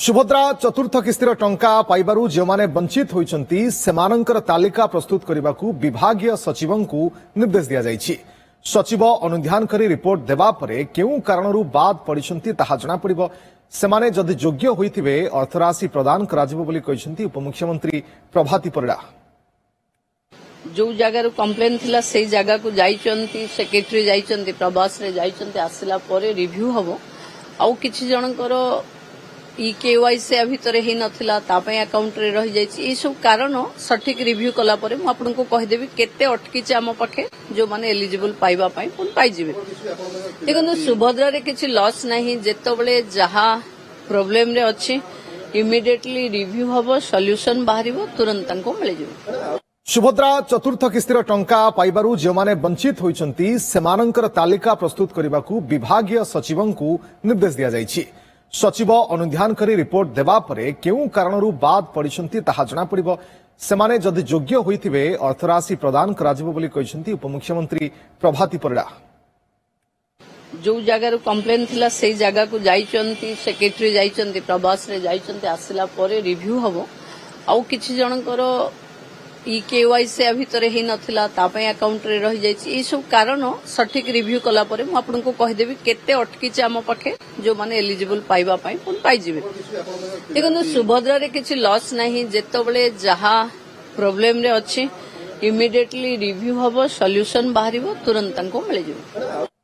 सुभद्रा चतुर्थ किस्तिर टंका पाइबारु जेमाने वंचित होइचंती सेमानंकर तालिका प्रस्तुत करने विभागीय सचिवों को निर्देश दिया जाइछि। सचिव अनुध्यान करी रिपोर्ट देबा परे केउ कारणरू बाद पड़िछंती ताहा जणा पड़िबो। सेमाने जदि योग्य होइथिबे अर्थराशि प्रदान कराजिबो बोली कहिसंती उपमुख्यमंत्री प्रभाती परिडा। जो जगार कंप्लेन थिला सेई जगह को जाइचंती सेक्रेटरी जाइचंती प्रवास रे जाइचंती आसिला परे रिव्यू हबो। आउ किछि जनकर केवाईसी भितर ही नथिला तापय अकाउंट रे रहि जाइछि। ए सब कारण सठिक रिव्यू कला परे मु आपनको कहि देबी केते अटकीछि आम पाखे जो माने एलिजिबल पाइबा पई पुन पाइ जिवे। देखो सुभद्रा रे किछि लॉस नाही। जेतबेले जहा प्रॉब्लम रे अछि इमिडिएटली रिव्यू हबो सॉल्यूशन बाहरिबो तुरंत तांको मिल जिवे। सुभद्रा चतुर्थ किस्तिर टंका पाइबारु जेमाने वंचित होइचंती सेमानंकर तालिका प्रस्तुत करने विभागीय सचिवों को निर्देश दिया जाइछि। सचिव अनुध्यान करी रिपोर्ट देबा परे केउ कारणरू बाद पड़िछंती ताहा जणा पड़िबो। सेमाने जदि योग्य होइथिबे अर्थराशि प्रदान कराजिबो बोली कहिसंती उपमुख्यमंत्री प्रभाती परिडा। जो जगार कंप्लेन थिला सेई जगह को जाइचंती सेक्रेटरी जाइचंती प्रवास रे जाइचंती आसिला परे रिव्यू हबो। आउ किछि जनकर केवाईसी भितर ही नथिला तापय अकाउंट रे रहि जाइछि। ए सब कारण सठिक रिव्यू कला परे मु आपनको कहि देबी केते अटकीछि आम पाखे जो माने एलिजिबल पाइबा पई पुन पाइ जिवे। देखो सुभद्रा रे किछि लॉस नाही। जेतबेले जहा प्रॉब्लम रे अछि इमिडिएटली रिव्यू हबो सॉल्यूशन बाहरिबो तुरंत तांको मिल जिवे।